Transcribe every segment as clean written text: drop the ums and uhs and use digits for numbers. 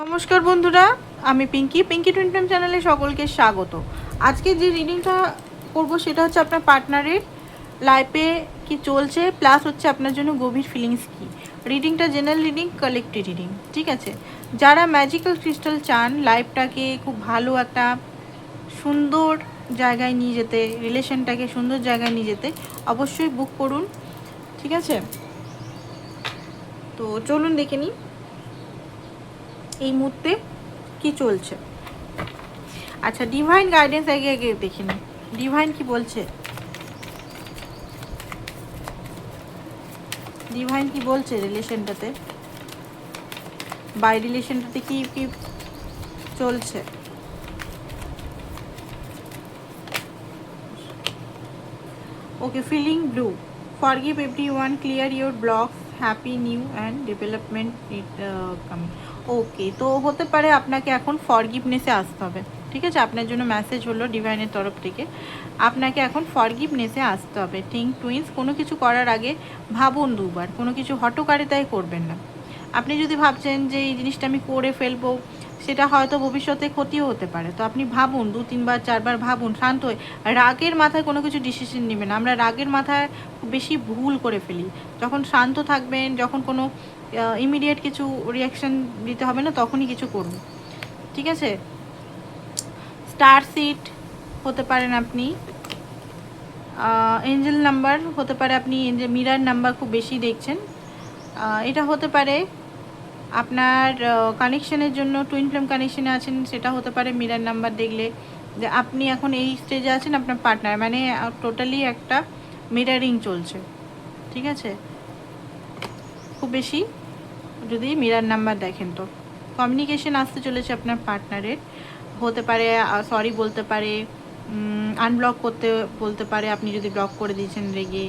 নমস্কার বন্ধুরা, আমি পিঙ্কি টুইন টাইম চ্যানেলে সকলকে স্বাগত। আজকে যে রিডিংটা করব সেটা হচ্ছে আপনার পার্টনারের লাইফে কি চলছে, প্লাস হচ্ছে আপনার জন্য গভীর ফিলিংস কি। রিডিংটা জেনারেল রিডিং, কালেক্টিভ রিডিং, ঠিক আছে। যারা ম্যাজিক্যাল ক্রিস্টাল চান লাইফটাকে খুব ভালো একটা সুন্দর জায়গায় নিয়ে যেতে, রিলেশনটাকে সুন্দর জায়গায় নিয়ে যেতে, অবশ্যই বুক করুন, ঠিক আছে। তো চলুন দেখে নিই এই মুহূর্তে কি চলছে। আচ্ছা, ডিভাইন গাইডেন্স আগে আগে দেখে নিই, ডিভাইন কি বলছে, ডিভাইন কি বলছে রিলেশনটাতে, বাই রিলেশনটাতে কি কি চলছে। Okay, feeling blue, forgive everyone, clear your blocks, happy new and development coming. Okay, তো হতে পারে আপনাকে এখন ফরগিভনেসে আসতে হবে, ঠিক আছে। আপনার জন্য মেসেজ হলো ডিভাইনের তরফ থেকে, আপনাকে এখন ফরগিভনেসে আসতে হবে। থিঙ্ক টুইন্স, কোনো কিছু করার আগে ভাবুন দুবার, কোনো কিছু হঠকারিতায় করবেন না। আপনি যদি ভাবছেন যে এই জিনিসটা আমি করে ফেলবো, সেটা হয়তো ভবিষ্যতে ক্ষতিও হতে পারে। তো আপনি ভাবুন, 2-3বার 4বার ভাবুন, শান্ত হয়ে। রাগের মাথায় কোনো কিছু ডিসিশন নেবেন, আমরা রাগের মাথায় বেশি ভুল করে ফেলি। যখন শান্ত থাকবেন, যখন কোনো ইমিডিয়েট কিছু রিয়াকশান দিতে হবে না, তখনই কিছু করুন, ঠিক আছে। স্টার সিট হতে পারেন আপনি, এঞ্জেল নাম্বার হতে পারে, আপনি মিরার নাম্বার খুব বেশি দেখছেন। এটা হতে পারে আপনার কানেকশনের জন্য, টুইন ফ্লেম কানেকশনে আছেন, সেটা হতে পারে মিরার নাম্বার দেখলে যে আপনি এখন এই স্টেজে আছেন, আপনার পার্টনার মানে টোটালি একটা মিরারিং চলছে, ঠিক আছে। খুব বেশি যদি মিরার নাম্বার দেখেন তো কমিউনিকেশন আসতে চলেছে আপনার পার্টনারের। হতে পারে সরি বলতে পারে, আনব্লক করতে বলতে পারে, আপনি যদি ব্লক করে দিয়েছেন রেগে,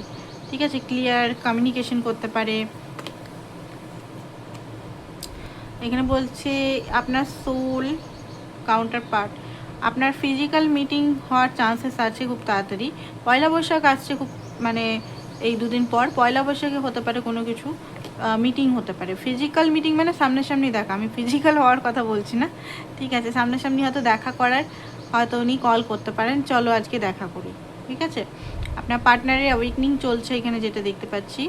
ঠিক আছে। ক্লিয়ার কমিউনিকেশন করতে পারে। এখানে বলছে আপনার সোল কাউন্টার পার্ট, আপনার ফিজিক্যাল মিটিং হওয়ার চান্সেস আছে খুব তাড়াতাড়ি। পয়লা বৈশাখ আসছে খুব, মানে এই দুদিন পর পয়লা বৈশাখে হতে পারে কোনো কিছু মিটিং হতে পারে। ফিজিক্যাল মিটিং মানে সামনাসামনি দেখা, আমি ফিজিক্যাল হওয়ার কথা বলছি না, ঠিক আছে। সামনাসামনি হয়তো দেখা করার, হয়তো উনি কল করতে পারেন, চলো আজকে দেখা করি, ঠিক আছে। আপনার পার্টনারের অ্যাওয়েকনিং চলছে এখানে যেটা দেখতে পাচ্ছি।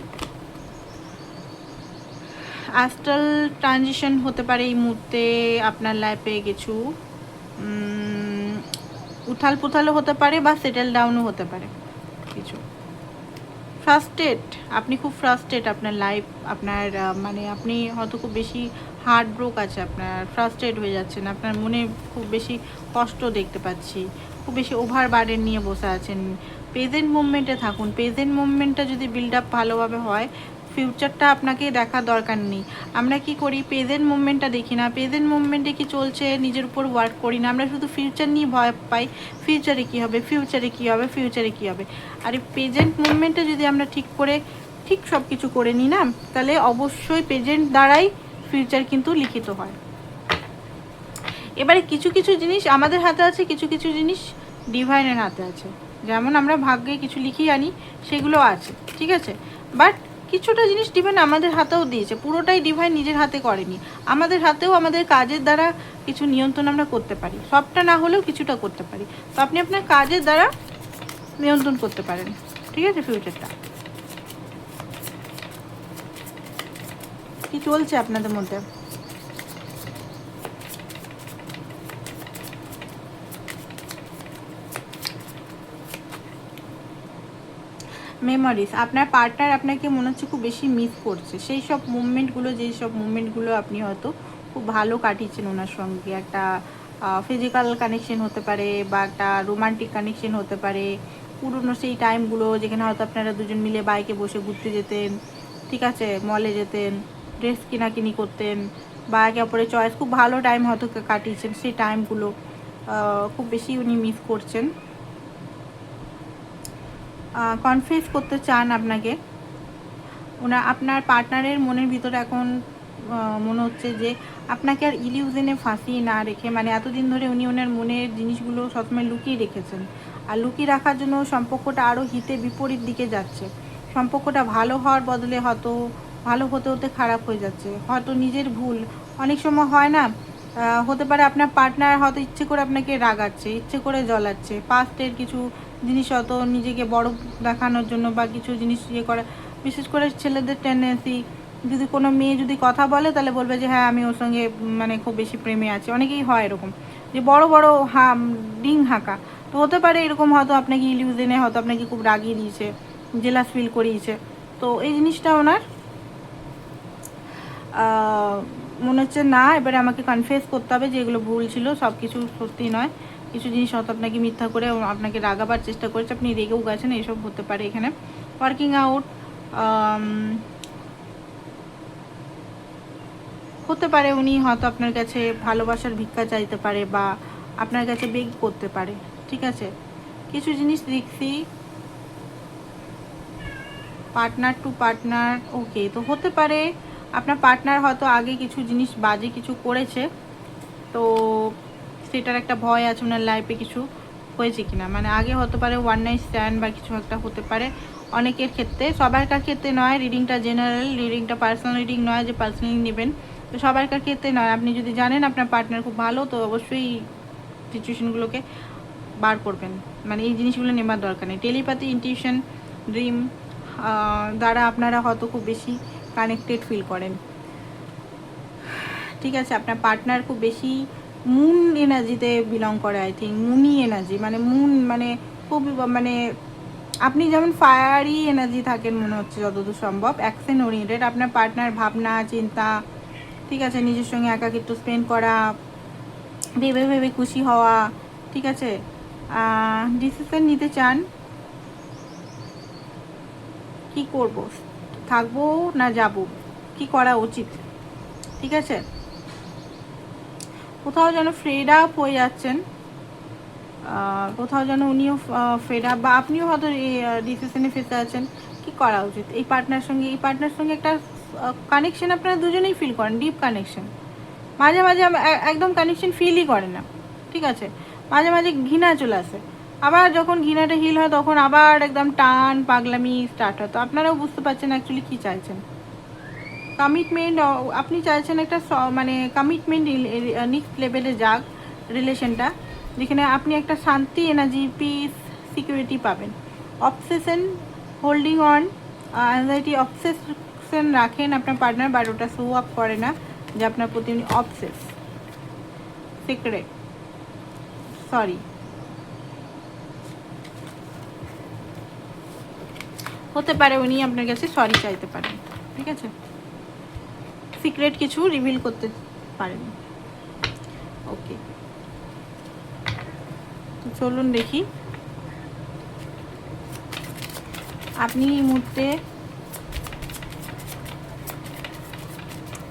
অ্যাস্ট্রাল ট্রানজিশন হতে পারে এই মুহূর্তে আপনার লাইফে, কিছু উথাল পুথালও হতে পারে বা সেটেল ডাউনও হতে পারে কিছু। ফ্রাস্ট্রেট, আপনি খুব ফ্রাস্ট্রেট, আপনার লাইফ, আপনার মানে আপনি হয়তো খুব বেশি হার্ট ব্রোক আছে, আপনার ফ্রাস্ট্রেট হয়ে যাচ্ছেন, আপনার মনে খুব বেশি কষ্ট দেখতে পাচ্ছি, খুব বেশি ওভার বার্ডেন নিয়ে বসে আছেন। প্রেজেন্ট মুভমেন্টে থাকুন, প্রেজেন্ট মুভমেন্টটা যদি বিল্ড আপ ভালোভাবে হয়, ফিউচারটা আপনাকে দেখার দরকার নেই। আমরা কি করি, প্রেজেন্ট মুভমেন্টটা দেখি না, প্রেজেন্ট মুভমেন্টে কি চলছে নিজের উপর ওয়ার্ক করি না, আমরা শুধু ফিউচার নিয়ে ভয় পাই, ফিউচারে কী হবে, ফিউচারে কী হবে, ফিউচারে কী হবে। আর এই প্রেজেন্ট মুভমেন্টে যদি আমরা ঠিক সব কিছু করে নিই না, তাহলে অবশ্যই প্রেজেন্ট দ্বারাই ফিউচার কিন্তু লিখিত হয়। এবারে কিছু কিছু জিনিস আমাদের হাতে আছে, কিছু কিছু জিনিস ডিভাইনের হাতে আছে। যেমন আমরা ভাগ্যে কিছু লিখিয়ে আনি, সেগুলো আছে, ঠিক আছে। বাট কিছুটা জিনিস ডিভাইন আমাদের হাতেও দিয়েছে, পুরোটাই ডিভাইন নিজের হাতে করেনি। আমাদের হাতেও আমাদের কাজের দ্বারা কিছু নিয়ন্ত্রণ আমরা করতে পারি, সবটা না হলেও কিছুটা করতে পারি। তো আপনি আপনার কাজের দ্বারা নিয়ন্ত্রণ করতে পারেন, ঠিক আছে। ফিউচারটা কি চলছে আপনাদের মধ্যে। মেমোরিজ, আপনার পার্টনার আপনাকে মনে হচ্ছে খুব বেশি মিস করছে, সেই সব মুভমেন্টগুলো, যেই সব মুভমেন্টগুলো আপনি হয়তো খুব ভালো কাটিয়েছেন ওনার সঙ্গে। একটা ফিজিক্যাল কানেকশন হতে পারে বা একটা রোমান্টিক কানেকশন হতে পারে। পুরনো সেই টাইমগুলো যেখানে হয়তো আপনারা দুজন মিলে বাইকে বসে ঘুরতে যেতেন, ঠিক আছে, মলে যেতেন, ড্রেস কিনাকিনি করতেন, বা একে অপরের চয়েস, খুব ভালো টাইম হয়তো কাটিয়েছেন, সেই টাইমগুলো খুব বেশি উনি মিস করছেন। কনফেস করতে চান আপনাকে আপনার পার্টনারের মনের ভিতরে এখন মনে হচ্ছে যে আপনাকে আর ইলিউশনে ফাঁসিয়ে না রেখে, মানে এতদিন ধরে উনি ওনার মনের জিনিসগুলো সবসময় লুকিয়ে রেখেছেন, আর লুকিয়ে রাখার জন্য সম্পর্কটা আরও হিতে বিপরীত দিকে যাচ্ছে। সম্পর্কটা ভালো হওয়ার বদলে হয়তো ভালো হতে হতে খারাপ হয়ে যাচ্ছে, হয়তো নিজের ভুল। অনেক সময় হয় না, হতে পারে আপনার পার্টনার হয়তো ইচ্ছে করে আপনাকে রাগাচ্ছে, ইচ্ছে করে জ্বলাচ্ছে, পাস্টের কিছু জিনিস হয়তো নিজেকে বড় দেখানোর জন্য বা কিছু জিনিস ইয়ে করে। বিশেষ করে ছেলেদের টেন্ডেন্সি, যদি কোনো মেয়ে যদি কথা বলে তাহলে বলবে যে হ্যাঁ আমি ওর সঙ্গে মানে খুব বেশি প্রেমে আছি, অনেকেই হয় এরকম, যে বড় বড় ডিং হাঁকা। তো হতে পারে এরকম হয়তো আপনাকে ইলিউশনে হয়তো আপনাকে খুব রাগিয়ে দিয়েছে, জেলাস ফিল করিয়েছে। তো এই জিনিসটা ওনার মনে হচ্ছে না, এবারে আমাকে কনফেস করতে হবে যে এগুলো ভুল ছিল, সব কিছু সত্যি নয়, কিছু জিনিস হয়তো আপনাকে মিথ্যা করে আপনাকে রাগাবার চেষ্টা করেছে, আপনি রেগেও গেছেন, এইসব হতে পারে এখানে। ওয়ার্কিং আউট হতে পারে উনি হয়তো আপনার কাছে ভালোবাসার ভিক্ষা চাইতে পারে বা আপনার কাছে বেগ করতে পারে, ঠিক আছে। কিছু জিনিস দেখছি পার্টনার টু পার্টনার, ওকে। তো হতে পারে আপনার পার্টনার হয়তো আগে কিছু জিনিস বাজে কিছু করেছে, তো সেটার একটা ভয় আছে ওনার লাইফে কিছু হয়েছে কিনা, মানে আগে হতে পারে ওয়ান নাইট স্ট্যান্ড বা কিছু একটা হতে পারে অনেকের ক্ষেত্রে, সবারকার ক্ষেত্রে নয়। রিডিংটা জেনারেল, রিডিংটা পার্সোনাল রিডিং নয় যে পার্সোনালি নেবেন, তো সবারকার ক্ষেত্রে নয়। আপনি যদি জানেন আপনার পার্টনার খুব ভালো, তো অবশ্যই সিচুয়েশনগুলোকে বার করবেন, মানে এই জিনিসগুলো নেবার দরকার নেই। টেলিপ্যাথি, ইনটিউশন, ড্রিম দ্বারা আপনারা হয়তো খুব বেশি কানেক্টেড ফিল করেন, ঠিক আছে। আপনার পার্টনার খুব বেশি মুন এনার্জিতে বিলং করে, আই থিঙ্ক মুনি এনার্জি, মানে মুন মানে খুব মানে আপনি যেমন ফায়ারি এনার্জি থাকেন মনে হচ্ছে যতদূর সম্ভব, অ্যাকশন ওরিয়েন্টেড। আপনার পার্টনার ভাবনা চিন্তা, ঠিক আছে, নিজের সঙ্গে একাকিত্ব স্পেন্ড করা, ভেবে ভেবে খুশি হওয়া, ঠিক আছে। ডিসিশন নিতে চান কি করব, থাকবো না যাব, কি করা উচিত, ঠিক আছে। কোথাও যেন ফ্রেড আপ হয়ে যাচ্ছেন, কোথাও যেন উনিও ফেড আপ বা আপনিও হয়তো ডিসিশনে ফেসে আছেন, কি করা উচিত। এই পার্টনার সঙ্গে একটা কানেকশন আপনারা দুজনেই ফিল করেন, ডিপ কানেকশন। মাঝে মাঝে একদম কানেকশন ফিলই করে না, ঠিক আছে। মাঝে মাঝে ঘৃণা চলে আসে, আবার যখন ঘৃণাটা হিল হয় তখন আবার একদম টান পাগলামি স্টার্ট হয়। তো আপনারাও বুঝতে পারছেন অ্যাকচুয়ালি কী চাইছেন। কমিটমেন্ট, আপনি চাইছেন একটা মানে কমিটমেন্ট নেক্সট লেভেলে যাক রিলেশনটা, যেখানে আপনি একটা শান্তি, এনার্জি, পিস, সিকিউরিটি পাবেন। Obsession, holding on, anxiety, obsession রাখেন আপনার পার্টনার, বাট ওটা শো আপ করে না যে আপনার প্রতি উনি অবসেস। সিক্রেট, সরি, হতে পারে উনি আপনার কাছে সরি চাইতে পারেন, ঠিক আছে। সিক্রেট কিছু রিভিল করতে পারেন, ওকে। তো চলুন দেখি আপনি এই মুহূর্তে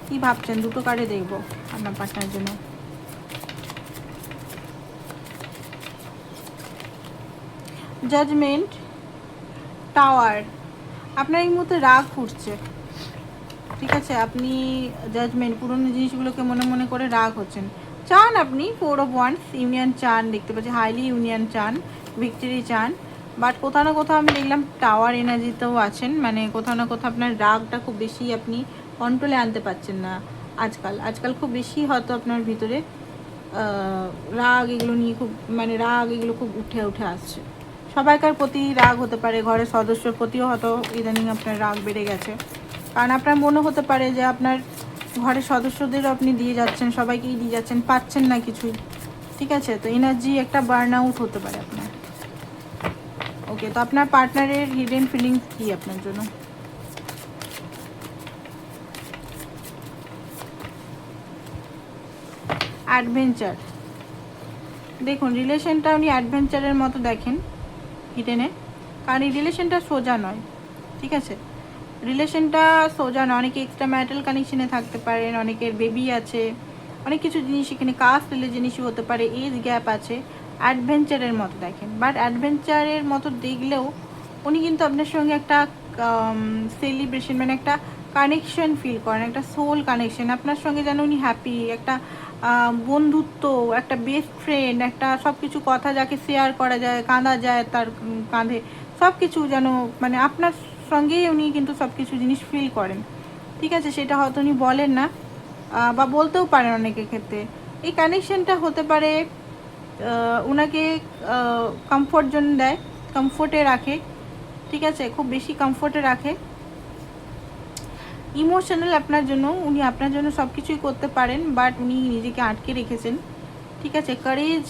কি ভাবছেন। দুটো কার্ডে দেখবো আপনার পার্টনারের জন্য। জাজমেন্ট, টাওয়ার, আপনার এই মুহূর্তে রাগ ফুটছে, ঠিক আছে। আপনি জাজমেন্ট, পুরনো জিনিসগুলোকে মনে মনে করে রাগ হচ্ছেন, চান আপনি 4 of Wands, ইউনিয়ন চান, দেখতে পাচ্ছি হাইলি ইউনিয়ন চান, ভিক্টরি চান, বাট কোথাও না কোথাও আমি দেখলাম টাওয়ার এনার্জিতেও আছেন, মানে কোথাও না কোথাও আপনার রাগটা খুব বেশি আপনি কন্ট্রোলে আনতে পারছেন না আজকাল খুব বেশি হয়তো আপনার ভিতরে রাগ এগুলো নিয়ে খুব মানে রাগ এগুলো খুব উঠে উঠে আসছে। সবাইকার প্রতি রাগ হতে পারে, ঘরের সদস্যর প্রতিও হয়তো ইদানিং আপনার রাগ বেড়ে গেছে, কারণ আপনার মনে হতে পারে যে আপনার ঘরের সদস্যদেরও আপনি দিয়ে যাচ্ছেন, সবাইকেই দিয়ে যাচ্ছেন, পাচ্ছেন না কিছুই, ঠিক আছে। তো এনার্জি একটা বার্ন আউট হতে পারে আপনার, ওকে। তো আপনার পার্টনারের হিডেন ফিলিংস কি আপনার জন্য? অ্যাডভেঞ্চার, দেখুন রিলেশনটা উনি অ্যাডভেঞ্চারের মতো দেখেন হিডেনে, কারণ এই রিলেশনটা সোজা নয়, ঠিক আছে। রিলেশনটা সোজা নয়, অনেকে এক্সট্রা ম্যারিটাল কানেকশনে থাকতে পারেন, অনেকের বেবি আছে, অনেক কিছু জিনিস এখানে কাস্ট রিলেশন ইস্যু হতে পারে, এজ গ্যাপ আছে, অ্যাডভেঞ্চারের মতো দেখেন। বাট অ্যাডভেঞ্চারের মতো দেখলেও উনি কিন্তু আপনার সঙ্গে একটা সেলিব্রেশন মানে একটা কানেকশন ফিল করেন, একটা সোল কানেকশন আপনার সঙ্গে, যেন উনি হ্যাপি, একটা বন্ধুত্ব, একটা বেস্ট ফ্রেন্ড, একটা সব কিছু কথা যাকে শেয়ার করা যায়, কাঁদা যায় তার কাঁধে, সব কিছু যেন মানে আপনার সঙ্গেই উনি কিন্তু সব কিছু জিনিস ফিল করেন, ঠিক আছে। সেটা হয়তো উনি বলেন না বা বলতেও পারেন অনেকের ক্ষেত্রে, এই কানেকশানটা হতে পারে ওনাকে কমফোর্ট জোন দেয়, কমফোর্টে রাখে, ঠিক আছে, খুব বেশি কমফোর্টে রাখে। ইমোশনাল আপনার জন্য, উনি আপনার জন্য সব কিছুই করতে পারেন, বাট উনি নিজেকে আটকে রেখেছেন, ঠিক আছে। কারেজ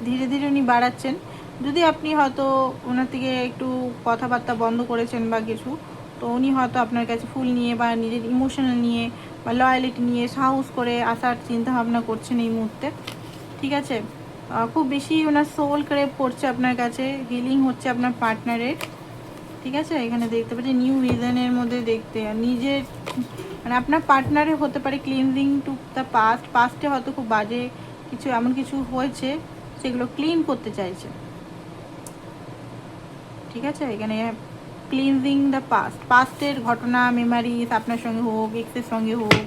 ধীরে ধীরে উনি বাড়াচ্ছেন। যদি আপনি হয়তো ওনার থেকে একটু কথাবার্তা বন্ধ করেছেন বা কিছু, তো উনি হয়তো আপনার কাছে ফুল নিয়ে বা নিজের ইমোশনাল নিয়ে বা লয়ালিটি নিয়ে সাহস করে আসার চিন্তা ভাবনা করছেন এই মুহূর্তে, ঠিক আছে। খুব বেশি ওনার সোল ক্রেভ করছে আপনার কাছে, হিলিং হচ্ছে আপনার পার্টনারের, ঠিক আছে। এখানে দেখতে পাচ্ছি নিউ ভিশনের মধ্যে দেখতে নিজের মানে আপনার পার্টনারে হতে পারে ক্লিনজিং টু দ্য পাস্ট, পাস্টে হয়তো খুব বাজে কিছু এমন কিছু হয়েছে সেগুলো ক্লিন করতে চাইছে, ঠিক আছে। এখানে ক্লিনজিং দ্য পাস্ট, পাস্টের ঘটনা মেমারিজ আপনার সঙ্গে হোক, এক্সের সঙ্গে হোক,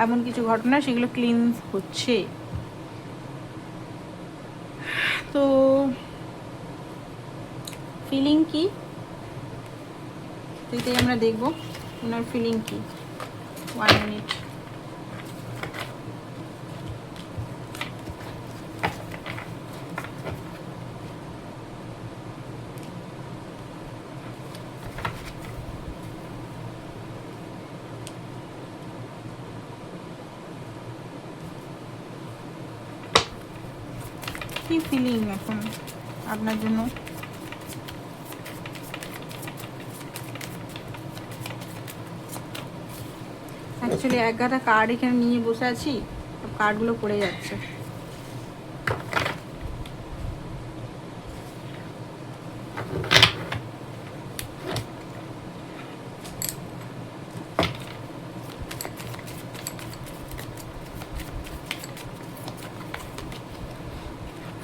এমন কিছু ঘটনা সেগুলো ক্লিনস হচ্ছে। তো ফিলিং কি সেটাই আমরা দেখব, ওনার ফিলিং কি। 1 মিনিট। কি ফিলিং এখন আপনার জন্য? অ্যাকচুয়ালি এক গাদা কার্ড এখানে নিয়ে বসে আছি, কার্ডগুলো পড়ে যাচ্ছে।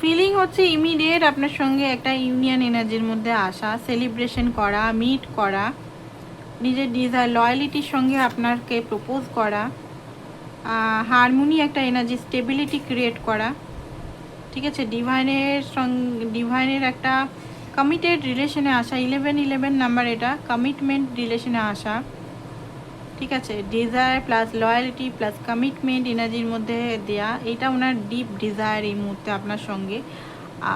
ফিলিং হচ্ছে ইমিডিয়েট আপনার সঙ্গে একটা ইউনিয়ন এনার্জির মধ্যে আসা, সেলিব্রেশন করা, মিট করা, নিজের ডিজায়ার লয়ালিটির সঙ্গে আপনাকে প্রপোজ করা, হারমোনি একটা এনার্জি, স্টেবিলিটি ক্রিয়েট করা, ঠিক আছে। ডিভাইনের একটা কমিটেড রিলেশনে আসা, 11 নাম্বার, এটা কমিটমেন্ট রিলেশনে আসা, ঠিক আছে। Desire plus loyalty plus commitment এনার্জির মধ্যে দেয়া, এটা ওনার ডিপ ডিজায়ার এই মুহূর্তে আপনার সঙ্গে।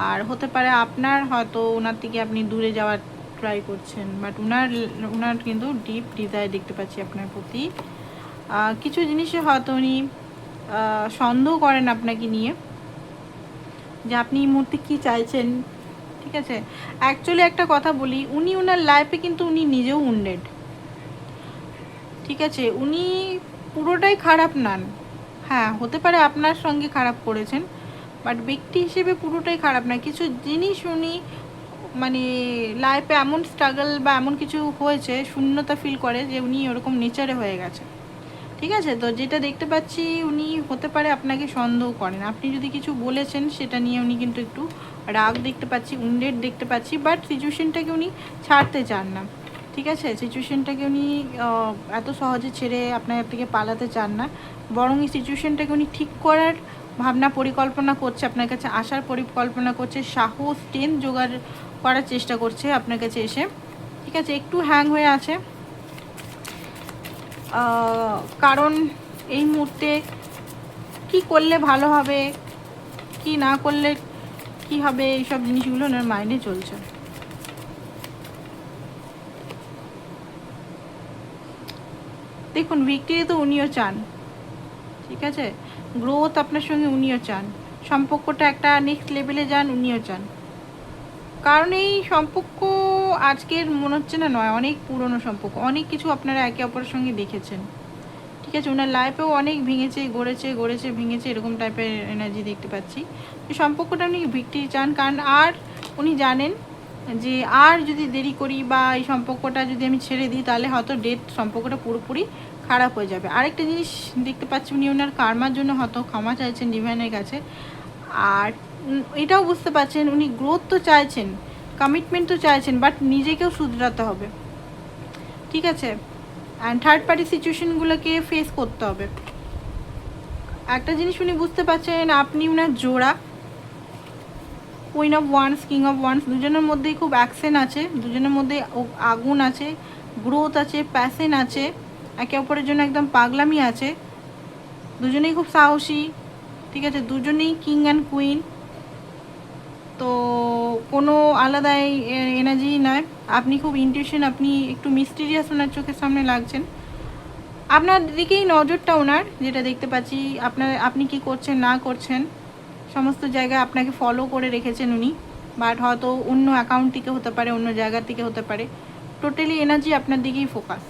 আর হতে পারে আপনার হয়তো ওনার থেকে আপনি দূরে যাওয়ার ট্রাই করছেন, বাট ওনার কিন্তু ডিপ ডিজায়ার দেখতে পাচ্ছি আপনার প্রতি। কিছু জিনিসে হয়তো উনি সন্দেহ করেন আপনাকে নিয়ে, যে আপনি এই মুহূর্তে কী চাইছেন, ঠিক আছে। অ্যাকচুয়ালি একটা কথা বলি, উনি ওনার লাইফে কিন্তু উনি নিজেও উন্ডেড, ঠিক আছে। উনি পুরোটাই খারাপ নন, হ্যাঁ হতে পারে আপনার সঙ্গে খারাপ করেছেন, বাট ব্যক্তি হিসেবে পুরোটাই খারাপ না। কিছু জিনিস উনি মানে লাইফে এমন স্ট্রাগল বা এমন কিছু হয়েছে, শূন্যতা ফিল করে যে উনি ওরকম নেচারে হয়ে গেছে, ঠিক আছে। তো যেটা দেখতে পাচ্ছি উনি হতে পারে আপনাকে সন্দেহ করেন, আপনি যদি কিছু বলেছেন সেটা নিয়ে উনি কিন্তু একটু রাগ দেখতে পাচ্ছি, উন্ডেড দেখতে পাচ্ছি, বাট সিচুয়েশনটাকে উনি ছাড়তে চান না, ঠিক আছে। সিচুয়েশনটাকে উনি এত সহজে ছেড়ে আপনার থেকে পালাতে চান না, বরং এই সিচুয়েশনটাকে উনি ঠিক করার ভাবনা পরিকল্পনা করছে, আপনার কাছে আসার পরিকল্পনা করছে, সাহস স্ট্রেংথ জোগাড় করার চেষ্টা করছে আপনার কাছে এসে, ঠিক আছে। একটু হ্যাং হয়ে আছে, কারণ এই মুহূর্তে কি করলে ভালো হবে, কি না করলে কি হবে, এইসব জিনিসগুলো ওনার মাইন্ডে চলছে। দেখুন ভিক্টরি তো উনিও চান, ঠিক আছে, গ্রোথ আপনার সঙ্গে উনিও চান, সম্পর্কটা একটা নেক্সট লেভেলে যান উনিও চান। কারণ এই সম্পর্ক আজকের মনে হচ্ছে না, নয়, অনেক পুরনো সম্পর্ক, অনেক কিছু আপনারা একে অপরের সঙ্গে দেখেছেন, ঠিক আছে। ওনার লাইফেও অনেক ভেঙেছে, গড়েছে ভেঙেছে, এরকম টাইপের এনার্জি দেখতে পাচ্ছি। এই সম্পর্কটা উনি ভিক্টরি চান, কারণ আর উনি জানেন যে আর যদি দেরি করি বা এই সম্পর্কটা যদি আমি ছেড়ে দিই তাহলে হয়তো সম্পর্কটা পুরোপুরি খারাপ হয়ে যাবে। আরেকটা জিনিস দেখতে পাচ্ছি, উনি ওনার কার্মার জন্য হয়তো ক্ষমা চাইছেন ডিভাইনের কাছে, আর এটাও বুঝতে পারছেন উনি গ্রোথ তো চাইছেন, কমিটমেন্ট তো চাইছেন, বাট নিজেকেও শুধরাতে হবে, ঠিক আছে। অ্যান্ড থার্ড পার্টি সিচুয়েশনগুলোকে ফেস করতে হবে। একটা জিনিস উনি বুঝতে পারছেন, আপনি ওনার জোড়া, queen of wands king of wands, দুজনের মধ্যেই খুব অ্যাকশন আছে, দুজনের মধ্যে আগুন আছে, গ্রোথ আছে, প্যাশন আছে, একে অপরের জন্য একদম পাগলামি আছে, দুজনেই খুব সাহসী, ঠিক আছে, দুজনেই কিং অ্যান্ড কুইন, তো কোনো আলাদা এনার্জি নয়। আপনি খুব ইনটিউশন, আপনি একটু মিস্টিরিয়াস ওনার চোখের সামনে লাগছেন। আপনার দিকেই নজরটা ওনার, যেটা দেখতে পাচ্ছি, আপনি কি করছেন না করছেন সমস্ত জায়গায় আপনাকে ফলো করে রেখেছেন উনি, বাট হয়তো অন্য অ্যাকাউন্ট থেকে হতে পারে, অন্য জায়গা থেকে হতে পারে। টোটালি এনার্জি আপনার দিকেই ফোকাস।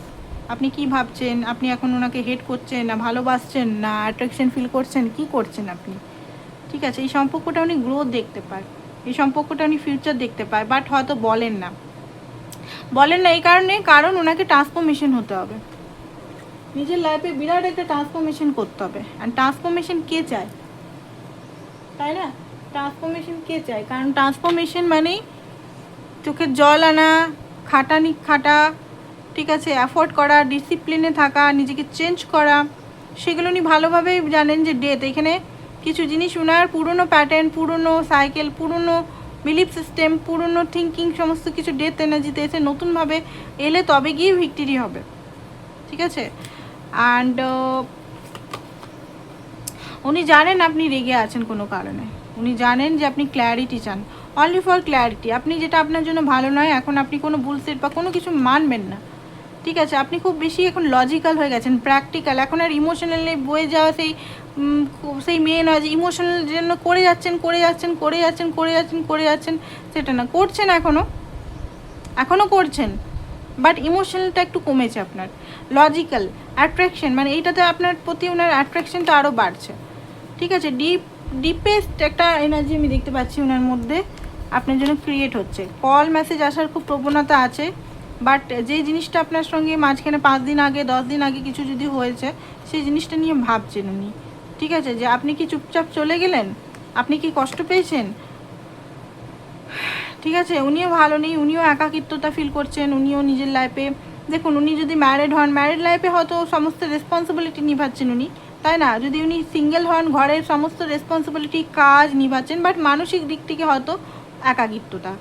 আপনি কি ভাবছেন, আপনি এখন ওনাকে হেট করছেন না ভালোবাসছেন না অ্যাট্রাকশন ফিল করছেন, কি করছেন আপনি? ঠিক আছে, এই সম্পর্কটা উনি গ্রোথ দেখতে পায়, এই সম্পর্কটা উনি ফিউচার দেখতে পায়, বাট হয়তো বলেন না এই কারণ ওনাকে ট্রান্সফরমেশন হতে হবে, নিজের লাইফে বিরাট একটা ট্রান্সফরমেশন করতে হবে। আর ট্রান্সফরমেশন কে চায়, তাই না? ট্রান্সফরমেশন কে চায়? কারণ ট্রান্সফরমেশন মানেই চোখের জল আনা, খাটা, ঠিক আছে, অ্যাফোর্ড করা, ডিসিপ্লিনে থাকা, নিজেকে চেঞ্জ করা, সেগুলো উনি ভালোভাবেই জানেন যে ডেথ এখানে কিছু জিনিস ওনার পুরনো প্যাটার্ন, পুরনো সাইকেল, পুরনো বিলিফ সিস্টেম, পুরনো থিঙ্কিং, সমস্ত কিছু ডেথ এনার্জিতে এসে নতুনভাবে এলে তবে গিয়ে ভিক্টরি হবে। ঠিক আছে, অ্যান্ড উনি জানেন আপনি রেগে আছেন কোনো কারণে, উনি জানেন যে আপনি ক্ল্যারিটি চান, অনলি ফর ক্ল্যারিটি। আপনি যেটা আপনার জন্য ভালো নয়, এখন আপনি কোনো বুলসেট বা কোনো কিছু মানবেন না। ঠিক আছে, আপনি খুব বেশি এখন লজিক্যাল হয়ে গেছেন, প্র্যাকটিক্যাল। এখন আর ইমোশনালি বয়ে যাওয়া সেই মেয়ে নয় যে ইমোশনাল জন্য করে যাচ্ছেন, সেটা না, করছেন এখনও করছেন, বাট ইমোশনালটা একটু কমেছে আপনার। লজিক্যাল অ্যাট্রাকশন, মানে এইটাতে আপনার প্রতি ওনার অ্যাট্রাকশনটা আরও বাড়ছে। ঠিক আছে, ডিপেস্ট একটা এনার্জি আমি দেখতে পাচ্ছি ওনার মধ্যে আপনার জন্য ক্রিয়েট হচ্ছে। কল মেসেজ আসার খুব প্রবণতা আছে, বাট যে জিনিসটা আপনার সঙ্গে মাঝখানে 5 দিন আগে 10 দিন আগে কিছু যদি হয়েছে, সেই জিনিসটা নিয়ে ভাবছেন উনি। ঠিক আছে, যে আপনি কি চুপচাপ চলে গেলেন, আপনি কি কষ্ট পেয়েছেন। ঠিক আছে, উনিও ভালো নেই, উনিও একাকিত্বতা ফিল করছেন, উনিও নিজের লাইফে দেখুন, উনি যদি ম্যারিড হন, ম্যারিড লাইফে হয়তো সমস্ত রেসপন্সিবিলিটি নিভাচ্ছেন উনি, তাই না? যদি উনি সিঙ্গেল হন, ঘরের সমস্ত রেসপন্সিবিলিটি কাজ নিভাচ্ছেন, বাট মানসিক দিক থেকে হয়তো একাকিত্বতা।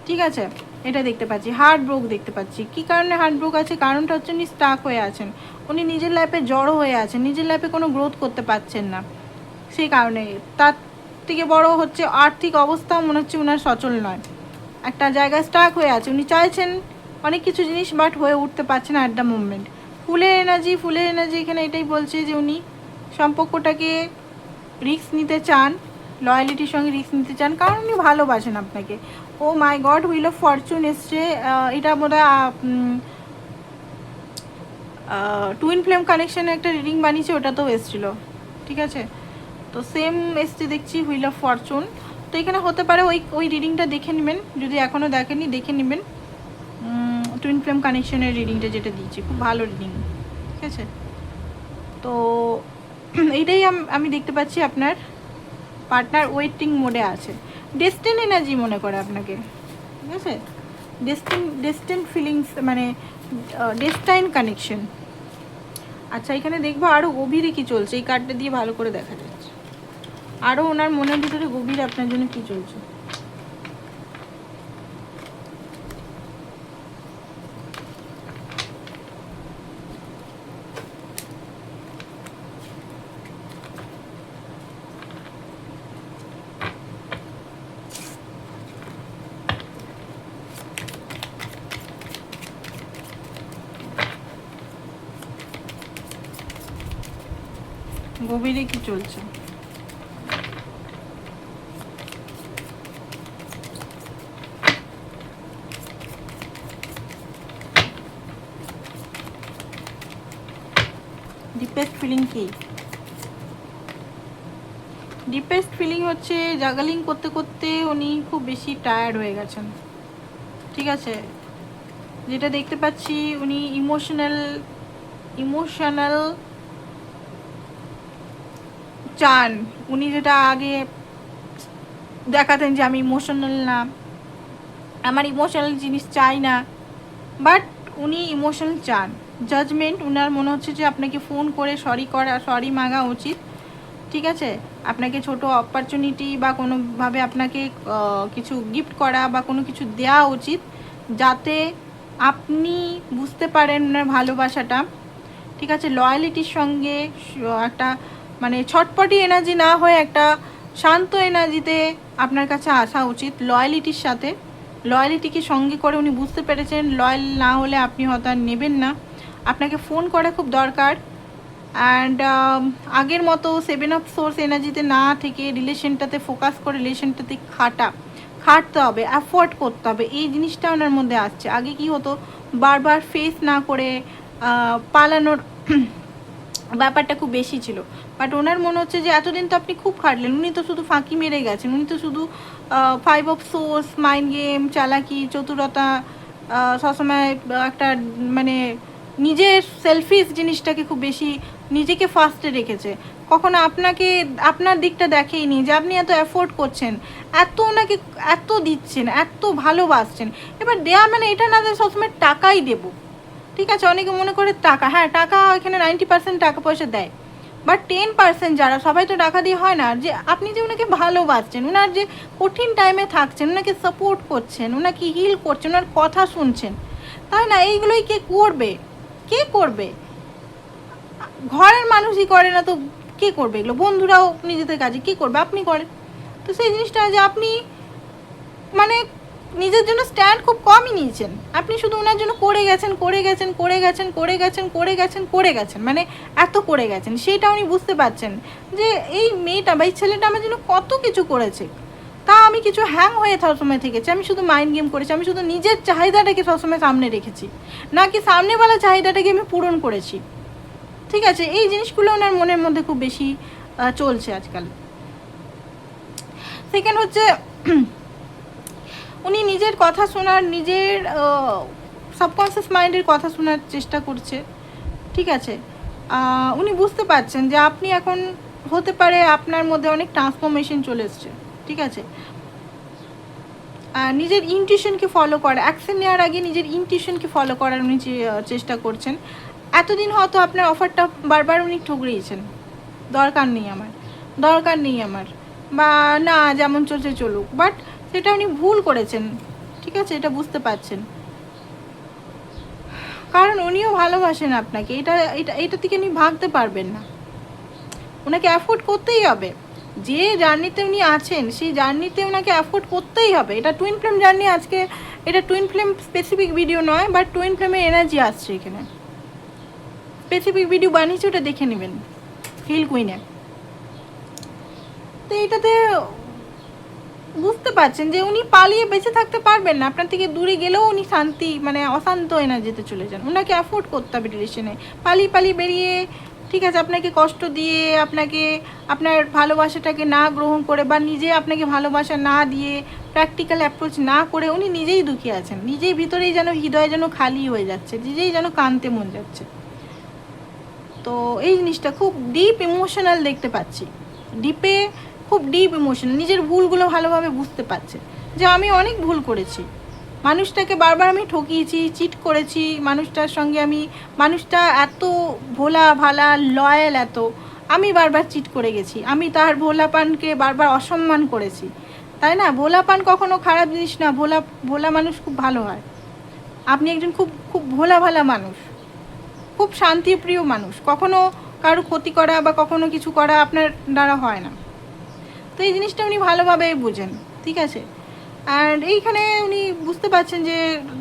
ঠিক আছে, এটা দেখতে পাচ্ছি। হার্ট ব্রোক দেখতে পাচ্ছি। কী কারণে হার্ট ব্রোক আছে? কারণটা হচ্ছে উনি স্টাক হয়ে আছেন, উনি নিজের লাইফে জড়ো হয়ে আছেন, নিজের লাইফে কোনো গ্রোথ করতে পারছেন না, সেই কারণে। তার থেকে বড় হচ্ছে আর্থিক অবস্থাও মনে হচ্ছে ওনার সচল নয়, একটা জায়গায় স্টাক হয়ে আছে। উনি চাইছেন অনেক কিছু জিনিস, বাট হয়ে উঠতে পারছেন না অ্যাট দ্য মুভমেন্ট। ফুলের এনার্জি এখানে এটাই বলছে যে উনি সম্পর্কটাকে রিস্ক নিতে চান, লয়ালিটির সঙ্গে রিস্ক নিতে চান, কারণ উনি ভালোবাসেন আপনাকে। ও মাই গড, হুইল অফ ফরচুন এসছে। এটা বোধহয় টুইন ফ্লেম কানেকশানে একটা রিডিং বানিয়েছে, ওটাতেও এসেছিলো। ঠিক আছে, তো সেম এসছে দেখছি, হুইল অফ ফরচুন। তো এখানে হতে পারে ওই রিডিংটা দেখে নেবেন, যদি এখনও দেখেননি দেখে নেবেন। টুইন ফ্লেম কানেকশনের রিডিংটা যেটা দিয়েছি, খুব ভালো রিডিং। ঠিক আছে, তো এইটাই আমি দেখতে পাচ্ছি আপনার পার্টনার ওয়েটিং মোডে আছে, ডেস্টিন এনার্জি মনে করে আপনাকে। ঠিক আছে, ডেস্টিন ফিলিংস, মানে ডেস্টাইন কানেকশন। আচ্ছা, এখানে দেখবো আরও গভীরে কী চলছে, এই কার্ডটা দিয়ে ভালো করে দেখা যাচ্ছে আরও ওনার মনের ভিতরে গভীরে আপনার জন্য কী চলছে। গভীরে কি চলছে? ডিপেস্ট ফিলিং কি? ডিপেস্ট ফিলিং হচ্ছে জাগালিং করতে করতে উনি খুব বেশি টায়ার্ড হয়ে গেছেন। ঠিক আছে, যেটা দেখতে পাচ্ছি উনি ইমোশনাল চান। উনি যেটা আগে দেখাতেন যে আমি ইমোশনাল না, আমার ইমোশনাল জিনিস চাই না, বাট উনি ইমোশনাল চান। জাজমেন্ট, উনার মনে হচ্ছে যে আপনাকে ফোন করে সরি মাগা উচিত। ঠিক আছে, আপনাকে ছোট অপরচুনিটি বা কোনোভাবে আপনাকে কিছু গিফট করা বা কোনো কিছু দেওয়া উচিত, যাতে আপনি বুঝতে পারেন ওনার ভালোবাসাটা। ঠিক আছে, লয়ালিটির সঙ্গে একটা মানে ছটপটি এনার্জি না হয়ে একটা শান্ত এনার্জিতে আপনার কাছে আসা উচিত, লয়ালিটির সাথে। লয়ালিটিকে সঙ্গে করে উনি বুঝতে পেরেছেন লয়াল না হলে আপনি হয়তো আর নেবেন না, আপনাকে ফোন করা খুব দরকার। অ্যান্ড আগের মতো 7 অফ সোর্স এনার্জিতে না থেকে রিলেশনটাতে ফোকাস করে রিলেশনটাতে খাটতে হবে, অ্যাফোর্ড করতে হবে, এই জিনিসটা ওনার মধ্যে আসছে। আগে কি হতো, বারবার ফেস না করে পালানোর ব্যাপারটা খুব বেশি ছিল। বাট ওনার মনে হচ্ছে যে এতদিন তো আপনি খুব খাটলেন, উনি তো শুধু ফাঁকি মেরে গেছেন, উনি তো শুধু 5 অফ সোর্স, মাইন্ড গেম, চালাকি, চতুরতা, সবসময় একটা মানে নিজের সেলফিশ জিনিসটাকে খুব বেশি নিজেকে ফার্স্টে রেখেছে। কখনো আপনাকে আপনার দিকটা দেখেইনি যে আপনি এত অ্যাফোর্ড করছেন, এত ওনাকে এত দিচ্ছেন, এত ভালোবাসছেন। এবার দেয়া মানে এটা না যে সবসময় টাকাই দেবো, ঠিক আছে, অনেকে মনে করে টাকা, হ্যাঁ টাকা এখানে 90% টাকা পয়সা দেয়, বাট 10% যারা, সবাই তো টাকা দিয়ে হয় না। যে আপনি যে ওনাকে ভালোবাসছেন, ওনার যে কঠিন টাইমে থাকছেন, ওনাকে সাপোর্ট করছেন, ওনাকে হিল করছেন, ওনার কথা শুনছেন, তাই না? এইগুলোই কে করবে? কে করবে? ঘরের মানুষই করে না তো কে করবে এগুলো? বন্ধুরাও নিজেদের কাজে কে করবে? আপনি করেন। তো সেই জিনিসটা যে আপনি মানে নিজের জন্য স্ট্যান্ড খুব কমই নিয়েছেন, আপনি শুধু ওনার জন্য করে গেছেন, মানে এত করে গেছেন, সেইটা উনি বুঝতে পারছেন যে এই মেয়েটা বা এই ছেলেটা আমার জন্য কত কিছু করেছে, তা আমি কিছু হ্যাং হয়ে সবসময় থেকেছি, আমি শুধু মাইন্ড গেম করেছি, আমি শুধু নিজের চাহিদাটাকে সবসময় সামনে রেখেছি, নাকি সামনেওয়ালা চাহিদাটাকে আমি পূরণ করেছি। ঠিক আছে, এই জিনিসগুলো ওনার মনের মধ্যে খুব বেশি চলছে আজকাল। সেকেন্ড হচ্ছে উনি নিজের কথা শোনার, নিজের সাবকনসিয়াস মাইন্ডের কথা শোনার চেষ্টা করছে, ঠিক আছে। উনি বুঝতে পারছেন যে আপনি এখন হতে পারে আপনার মধ্যে অনেক ট্রান্সফরমেশন চলে এসছে, ঠিক আছে। নিজের ইনটিউশনকে ফলো করা, অ্যাকশন নেওয়ার আগে নিজের ইনটিউশনকে ফলো করার উনি চেষ্টা করছেন। এতদিন হয়তো আপনার অফারটা বারবার উনি ঠুকরিয়েছেন, দরকার নেই আমার, বা না যেমন চলছে চলুক, বাট সেটা উনি ভুল করেছেন, ঠিক আছে, এটা বুঝতে পারছেন। কারণ উনিও ভালোবাসেন আপনাকে, এটা থেকে উনি ভাগতে পারবেন না, ওনাকে অ্যাফোর্ড করতেই হবে। যে জার্নিতে উনি আছেন সেই জার্নিতে ওনাকে অ্যাফোর্ড করতেই হবে। এটা টুইন ফ্লেম জার্নি, আজকে এটা টুইন ফ্লেম স্পেসিফিক ভিডিও নয়, বাট টুইন ফ্লেমের এনার্জি আসছে এখানে, স্পেসিফিক ভিডিও বানিয়েছে, ওটা দেখে নেবেন হিল কুইনে। তো এটাতে বুঝতে পারছেন যে উনি পালিয়ে বেঁচে থাকতে পারবেন না, আপনার থেকে দূরে গেলেও উনি শান্তি মানে অশান্ত এনার্জিতে চলে যান। ওনাকে অ্যাফোর্ড করতে হবে রিলেশনে, পালিয়ে বেরিয়ে, ঠিক আছে, আপনাকে কষ্ট দিয়ে, আপনাকে আপনার ভালোবাসাটাকে না গ্রহণ করে, বা নিজে আপনাকে ভালোবাসা না দিয়ে, প্র্যাকটিক্যাল অ্যাপ্রোচ না করে উনি নিজেই দুঃখী আছেন, নিজেই ভিতরেই যেন হৃদয় যেন খালি হয়ে যাচ্ছে, নিজেই যেন কাঁদতে মন যাচ্ছে। তো এই জিনিসটা খুব ডিপ ইমোশনাল দেখতে পাচ্ছি, খুব ডিপ ইমোশনাল, নিজের ভুলগুলো ভালোভাবে বুঝতে পারছে যে আমি অনেক ভুল করেছি, মানুষটাকে বারবার আমি ঠকিয়েছি, চিট করেছি মানুষটার সঙ্গে, মানুষটা এত ভোলা ভালা লয়াল, এত আমি বারবার চিট করে গেছি, আমি তার ভোলাপানকে বারবার অসম্মান করেছি, তাই না? ভোলাপান কখনো খারাপ জিনিস না, ভোলা মানুষ খুব ভালো হয়। আপনি একজন খুব খুব ভোলা ভালা মানুষ, খুব শান্তিপ্রিয় মানুষ, কখনো কারো ক্ষতি করা বা কখনো কিছু করা আপনার দ্বারা হয় না। তো এই জিনিসটা উনি ভালোভাবে বুঝেন, ঠিক আছে। অ্যান্ড এইখানে উনি বুঝতে পারছেন যে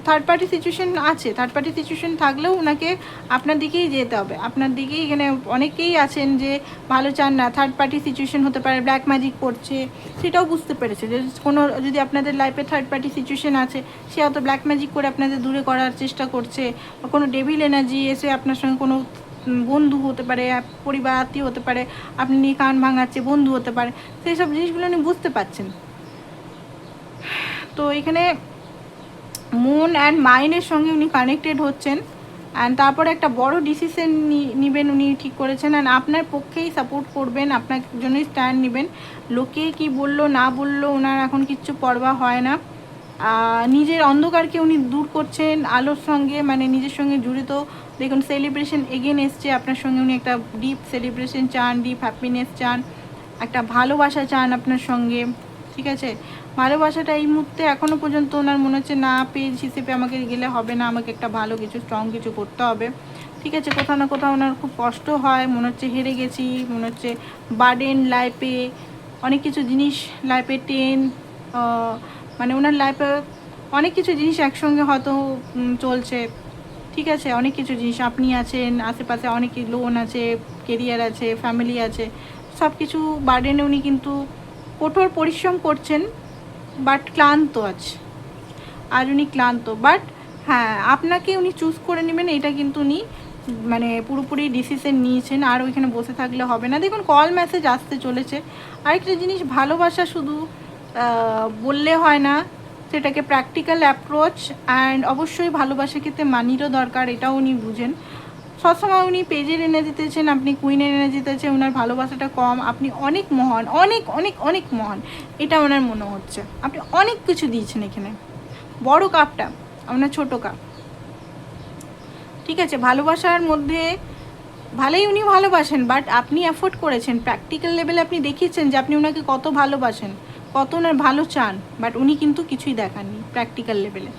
থার্ড পার্টি সিচুয়েশন আছে, থার্ড পার্টি সিচুয়েশন থাকলেও ওনাকে আপনার দিকেই যেতে হবে, আপনার দিকেই। এখানে অনেকেই আছেন যে ভালো চান না, থার্ড পার্টি সিচুয়েশন হতে পারে, ব্ল্যাক ম্যাজিক করছে, সেটাও বুঝতে পেরেছে যে কোনো যদি আপনাদের লাইফে থার্ড পার্টি সিচুয়েশন আছে, সে হয়তো ব্ল্যাক ম্যাজিক করে আপনাদের দূরে করার চেষ্টা করছে, বা কোনো ডেভিল এনার্জি এসে আপনার সঙ্গে, কোনো বন্ধু হতে পারে, পরিবার আত্মীয় হতে পারে, আপনি নিয়ে কান ভাঙাচ্ছে, বন্ধু হতে পারে, সেই সব জিনিসগুলো উনি বুঝতে পারছেন। তো এখানে মন অ্যান্ড মাইন্ডের সঙ্গে উনি কানেক্টেড হচ্ছেন, অ্যান্ড তারপরে একটা বড় ডিসিশন নেবেন উনি ঠিক করেছেন, অ্যান্ড আপনার পক্ষেই সাপোর্ট করবেন, আপনার জন্যই স্ট্যান্ড নেবেন। লোকে কি বললো না বললো ওনার এখন কিচ্ছু পরোয়া হয় না। নিজের অন্ধকারকে উনি দূর করছেন আলোর সঙ্গে, মানে নিজের সঙ্গে জড়িত। দেখুন সেলিব্রেশন এগেন এসছে আপনার সঙ্গে, উনি একটা ডিপ সেলিব্রেশন চান, ডিপ হ্যাপিনেস চান, একটা ভালোবাসা চান আপনার সঙ্গে, ঠিক আছে। ভালোবাসাটা এই মুহূর্তে এখনও পর্যন্ত ওনার মনে হচ্ছে না পেজ হিসেবে আমাকে গেলে হবে না, আমাকে একটা ভালো কিছু স্ট্রং কিছু করতে হবে, ঠিক আছে, কোথাও না কোথাও ওনার খুব কষ্ট হয়, মনে হচ্ছে হেরে গেছি, মনে হচ্ছে বার্ডেন লাইফে, অনেক কিছু জিনিস লাইফে টেন, মানে ওনার লাইফে অনেক কিছু জিনিস একসঙ্গে হয়তো চলছে। ঠিক আছে, অনেক কিছু জিনিস, আপনি আছেন, আশেপাশে অনেক লোন আছে, কেরিয়ার আছে, ফ্যামিলি আছে, সব কিছু বার্ডেনে উনি কিন্তু কঠোর পরিশ্রম করছেন, বাট ক্লান্ত আছে, আর উনি ক্লান্ত। বাট হ্যাঁ, আপনাকে উনি চুজ করে নেবেন, এটা কিন্তু উনি মানে পুরোপুরি ডিসিশন নিয়েছেন, আর ওইখানে বসে থাকলে হবে না। দেখুন কল মেসেজ আসতে চলেছে। আরেকটা জিনিস, ভালোবাসা শুধু বললে হয় না, সেটাকে প্র্যাকটিক্যাল অ্যাপ্রোচ অ্যান্ড অবশ্যই ভালোবাসা ক্ষেত্রে মানিরও দরকার, এটাও উনি বুঝেন। সবসময় উনি পেজের এনে দিতেছেন, আপনি কুইনের এনে দিতেছেন, ওনার ভালোবাসাটা কম, আপনি অনেক মহান, অনেক অনেক অনেক মহান, এটা ওনার মনে হচ্ছে। আপনি অনেক কিছু দিয়েছেন এখানে, বড় কাপটা আপনার ছোট কাপ। ঠিক আছে, ভালোবাসার মধ্যে ভালোই উনি ভালোবাসেন, বাট আপনি এফোর্ট করেছেন, প্র্যাকটিক্যাল লেভেলে আপনি দেখিয়েছেন যে আপনি ওনাকে কত ভালোবাসেন, কত ওনার ভালো চান, বাট উনি কিন্তু কিছুই দেখাননি প্র্যাকটিক্যাল লেভেলে।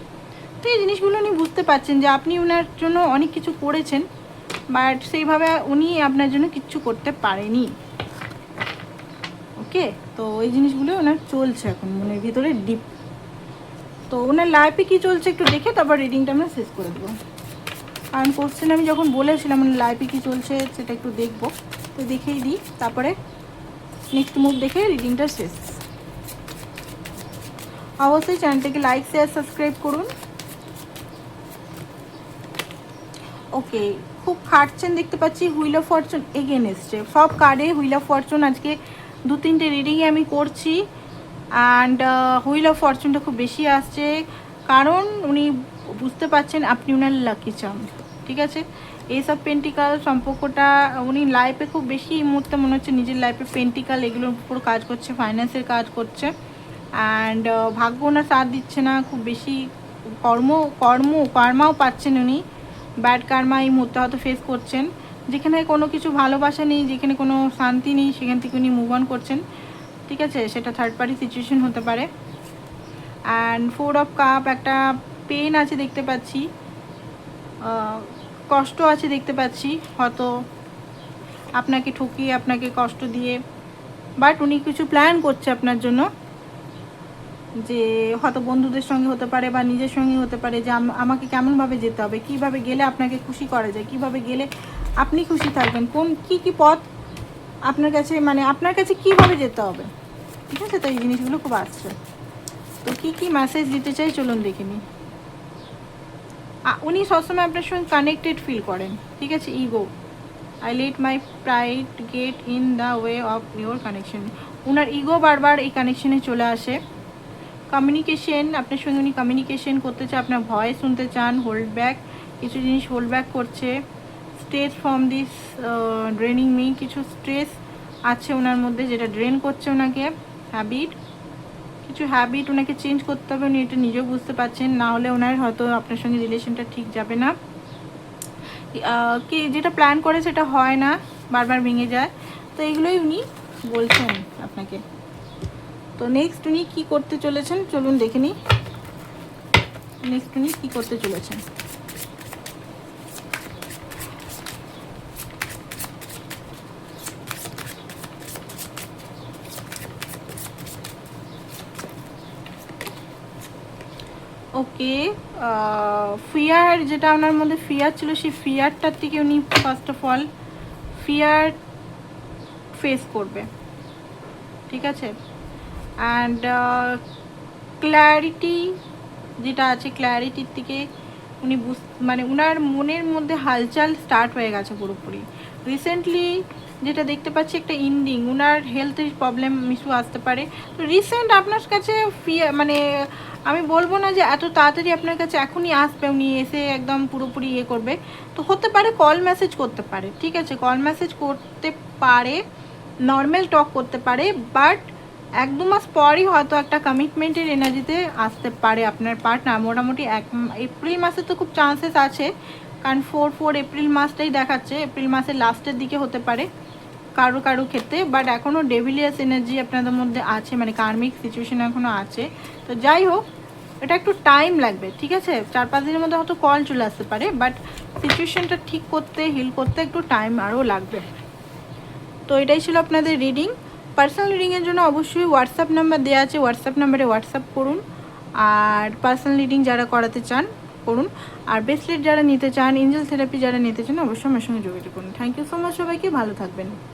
তো এই জিনিসগুলো উনি বুঝতে পারছেন যে আপনি ওনার জন্য অনেক কিছু করেছেন, বাট সেইভাবে উনি আপনার জন্য কিচ্ছু করতে পারেনি। ওকে, তো এই জিনিসগুলো ওনার চলছে এখন মনের ভিতরে ডিপ। তো ওনার লাইফে কী চলছে একটু দেখে তারপর রিডিংটা আমরা শেষ করে দেবো। কারণ কোশ্চেন আমি যখন বলেছিলাম ওনার লাইফে কী চলছে সেটা একটু দেখবো, তো দেখেই দিই, তারপরে নেক্সট মুভ দেখে রিডিংটা শেষ। অবশ্যই চ্যানেলটাকে লাইক শেয়ার সাবস্ক্রাইব করুন। ওকে, খুব খাটছেন দেখতে পাচ্ছি, হুইল অফ ফরচুন এগেন এসছে, সব কার্ডে হুইল অফ ফরচুন। আজকে 2-3টে রিডিংয়ে আমি করছি, অ্যান্ড হুইল অফ ফরচুনটা খুব বেশি আসছে, কারণ উনি বুঝতে পারছেন আপনি ওনার লাকি চান। ঠিক আছে, এইসব পেন্টিকাল সম্পর্কটা উনি লাইফে খুব বেশি এই মুহূর্তে মনে হচ্ছে নিজের লাইফে পেন্টিকাল এগুলোর উপর কাজ করছে, ফাইন্যান্সের কাজ করছে, অ্যান্ড ভাগ্য ওনার সাথ দিচ্ছে না খুব বেশি, কর্মাও পাচ্ছেন উনি, ব্যাড কার্মা এই মুহূর্তে হয়তো ফেস করছেন, যেখানে কোনো কিছু ভালোবাসা নেই, যেখানে কোনো শান্তি নেই, সেখান থেকে উনি মুভ অন করছেন। ঠিক আছে, সেটা থার্ড পার্টি সিচুয়েশন হতে পারে। অ্যান্ড 4 অফ কাপ, একটা পেন আছে দেখতে পাচ্ছি, কষ্ট আছে দেখতে পাচ্ছি, হয়তো আপনাকে ঠকিয়ে, আপনাকে কষ্ট দিয়ে, বাট উনি কিছু প্ল্যান করছে আপনার জন্য, যে হয়তো বন্ধুদের সঙ্গে হতে পারে বা নিজের সঙ্গে হতে পারে, যে আমাকে কেমনভাবে যেতে হবে, কিভাবে গেলে আপনাকে খুশি করা যায়, কিভাবে গেলে আপনি খুশি থাকবেন, কোন কি পথ আপনার কাছে, মানে আপনার কাছে কিভাবে যেতে হবে। ঠিক আছে, তো এই জিনিসগুলো খুব আসছে। তো কি মেসেজ দিতে চাই চলুন দেখে নিই। উনি সবসময় আপনার সঙ্গে কানেক্টেড ফিল করেন। ঠিক আছে, ego, I let my pride get in the way of your connection. Owner ego বারবার এই কানেকশনে চলে আসে। কমিউনিকেশন, আপনার সঙ্গে উনি কমিউনিকেশন করতে চান, আপনার ভয়েস শুনতে চান, হোল্ড ব্যাক, কিছু জিনিস হোল্ড ব্যাক করছে। Stress from this draining me, কিছু স্ট্রেস আছে ওনার মধ্যে যেটা ড্রেন করছে ওনাকে। হ্যাবিট, কিছু হ্যাবিট ওনাকে চেঞ্জ করতে হবে, উনি এটা নিজেও বুঝতে পারছেন, না হলে ওনার হয়তো আপনার সঙ্গে রিলেশনটা ঠিক যাবে না। কি যেটা প্ল্যান করে সেটা হয় না, বারবার ভেঙে যায়, তো এগুলোই উনি বলছেন আপনাকে। তো নেক্সট উনি কী করতে চলেছেন চলুন দেখে নিই। নেক্সট উনি কী করতে চলেছেন। ওকে, ফিয়ার, যেটা ওনার মধ্যে ফিয়ার ছিল, সেই ফিয়ারটার থেকে উনি first of all fear face করবে। ঠিক আছে, অ্যান্ড ক্ল্যারিটি যেটা আছে, ক্ল্যারিটির থেকে উনি মানে ওনার মনের মধ্যে হালচাল স্টার্ট হয়ে গেছে পুরোপুরি। রিসেন্টলি যেটা দেখতে পাচ্ছি একটা ইন্ডিং, ওনার হেলথের প্রবলেম ইস্যু আসতে পারে। তো রিসেন্ট আপনার কাছে মানে আমি বলবো না যে এত তাড়াতাড়ি আপনার কাছে এখনই আসবে, উনি এসে একদম পুরোপুরি ইয়ে করবে। তো হতে পারে কল মেসেজ করতে পারে, ঠিক আছে, কল মেসেজ করতে পারে, নর্মাল টক করতে পারে, বাট 1-2 মাস পরই হয়তো একটা কমিটমেন্টের এনার্জিতে আসতে পারে আপনার পার্টনার। মোটামুটি এপ্রিল মাসে তো খুব চান্সেস আছে, কারণ 4 এপ্রিল মাসটাই দেখাচ্ছে, এপ্রিল মাসের লাস্টের দিকে হতে পারে কারো ক্ষেত্রে, বাট এখনও ডেভিলিয়াস এনার্জি আপনাদের মধ্যে আছে, মানে কার্মিক সিচুয়েশন এখনও আছে। তো যাই হোক, এটা একটু টাইম লাগবে, ঠিক আছে? 4-5 দিনের মধ্যে হয়তো কল চলে আসতে পারে, বাট সিচুয়েশনটা ঠিক করতে, হিল করতে একটু টাইম আরও লাগবে। তো এটাই ছিল আপনাদের রিডিং। পার্সোনাল রিডিংয়ের জন্য অবশ্যই হোয়াটসঅ্যাপ নাম্বার দেওয়া আছে, হোয়াটসঅ্যাপ নাম্বারে হোয়াটসঅ্যাপ করুন। আর পার্সোনাল রিডিং যারা করাতে চান করুন, আর ব্রেসলেট যারা নিতে চান, এঞ্জেল থেরাপি যারা নিতে চান অবশ্যই আমার সঙ্গে যোগাযোগ করুন। থ্যাংক ইউ সো মাচ, সবাইকে ভালো থাকবেন।